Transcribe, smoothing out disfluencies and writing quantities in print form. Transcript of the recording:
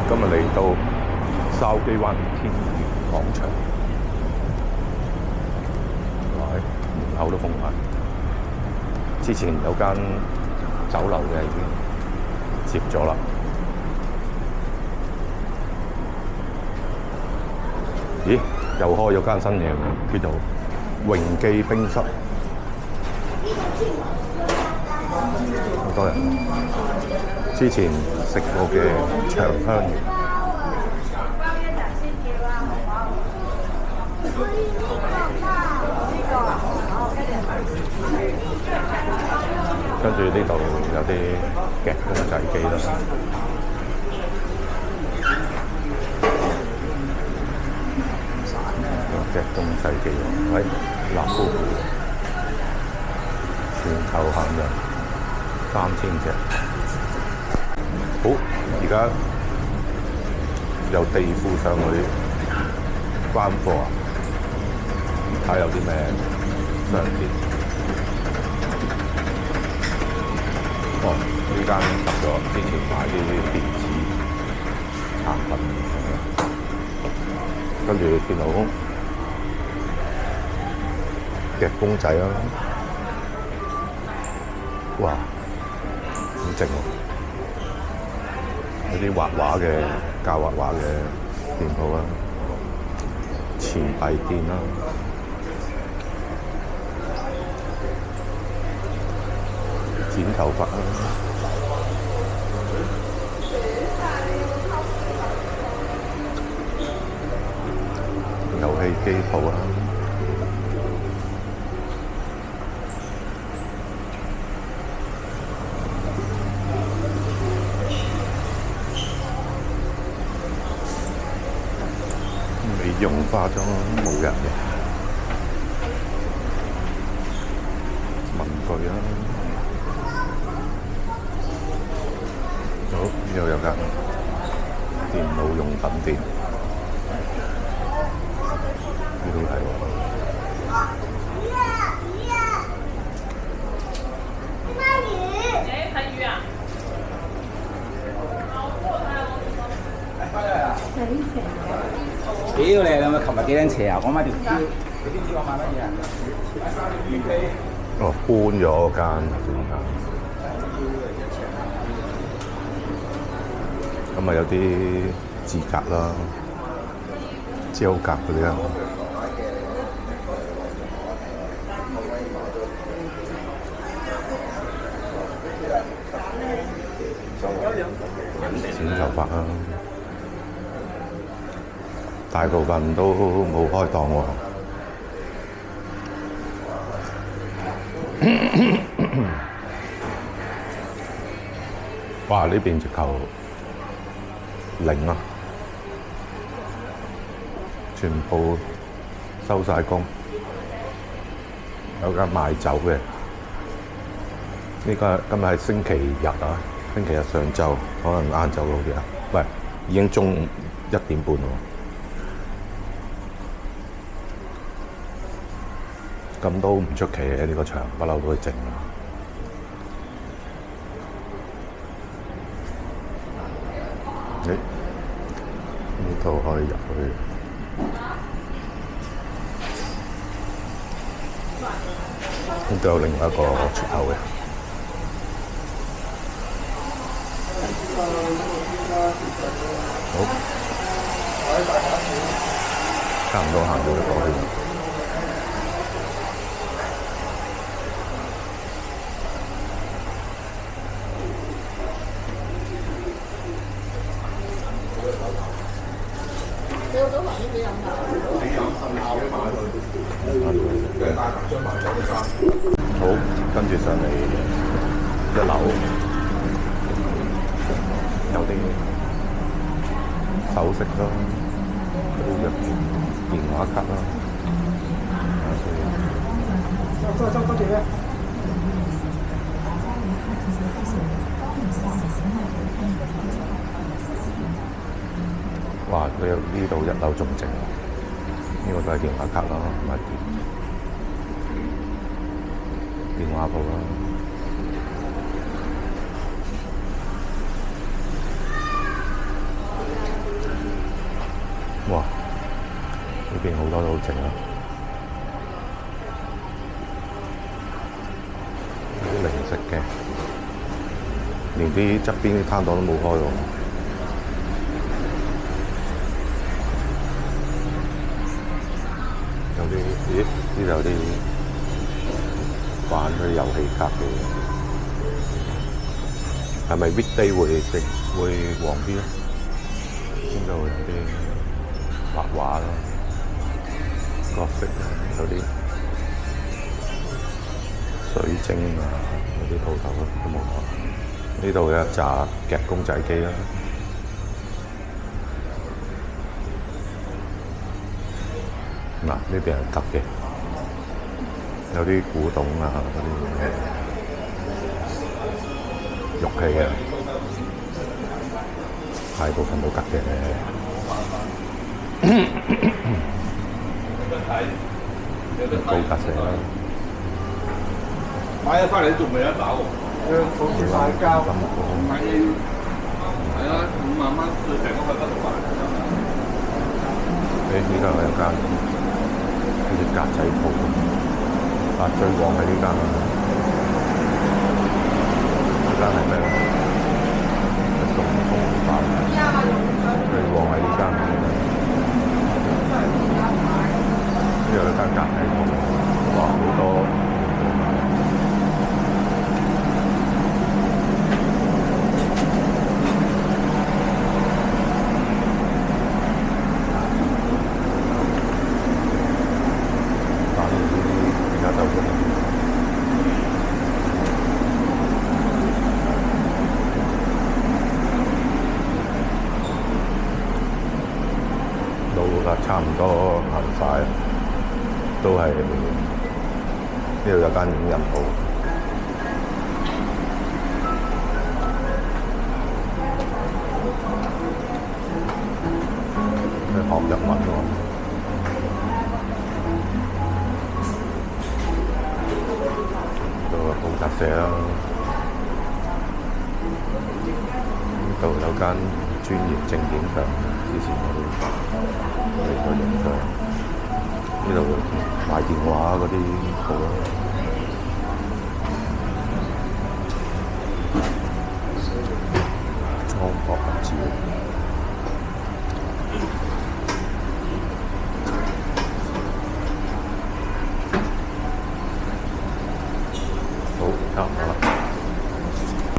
今日嚟到筲箕灣天源廣場，門口都封埋。之前有間酒樓嘅已經接咗啦。咦？又開咗間新嘢喎，叫做榮記冰室。好多人。之前食過嘅長香園，跟住呢度有啲夾公仔機啦，夾公仔機喎，立夫婦，全球限量3000隻。好，而家由地庫上去關貨啊！睇下有啲咩商店。哦，呢間入咗，之前買啲電子產品，跟住見到夾公仔啦，哇，好正喎！有啲畫畫嘅教畫畫嘅店鋪啦，錢幣店啦，剪頭髮啦，遊戲機鋪啦，美容化妝冇人嘅，文具啦，好，呢度有間電腦用品店，呢度係喎。屌你！你咪琴日幾撚邪啊？我買條蕉，你知唔知我買乜嘢啊？哦，搬咗嗰間先間，咁啊有啲字格啦、膠格嗰啲啦，剪頭髮啦。大部分都冇開檔喎。哇！呢邊直頭零啊，全部收晒工。有間賣酒嘅，呢個今日係星期日啊，星期日上晝，可能晏晝好啲啊。喂，已經中午1點半喎。咁都唔出奇嘅，呢個場不嬲都係靜。呢度可以入去。呢度有另外一個出口嘅。好，差唔多行到一個圈。好，跟住上嚟1樓，有啲首飾啦，好入邊電話卡啦，哇！佢有呢度1樓仲靜，呢個都係電話卡啦，同埋電話鋪啦。邊好多都好靜啊，啲零食嘅，連啲側邊啲攤檔都冇開喎。有啲咦？呢度有啲玩嗰啲遊戲卡嘅，係咪 weekday 會旺啲咧？呢度有啲畫畫啦、角色啦，有啲水晶啊，有啲鋪頭都冇開。呢度有一紮夾公仔機啦。嗱，呢邊係夾嘅，有啲古董啊，嗰啲玉器啊，大部分都夾嘅。高格石啦，買咗翻嚟仲未得打喎，好似買膠，買係啦，5萬蚊最平嗰個得6萬。呢度有間好似格仔鋪咁，最旺係呢間啦。呢間係咩咧？係送風帆。最旺係呢間。呢度有間格仔鋪，哇！好多。差唔多行晒，都係呢度有間影印鋪，學日文喎。度報雜社啦，呢度有間專業證件場，之前我哋去影相，呢度賣電話嗰啲鋪。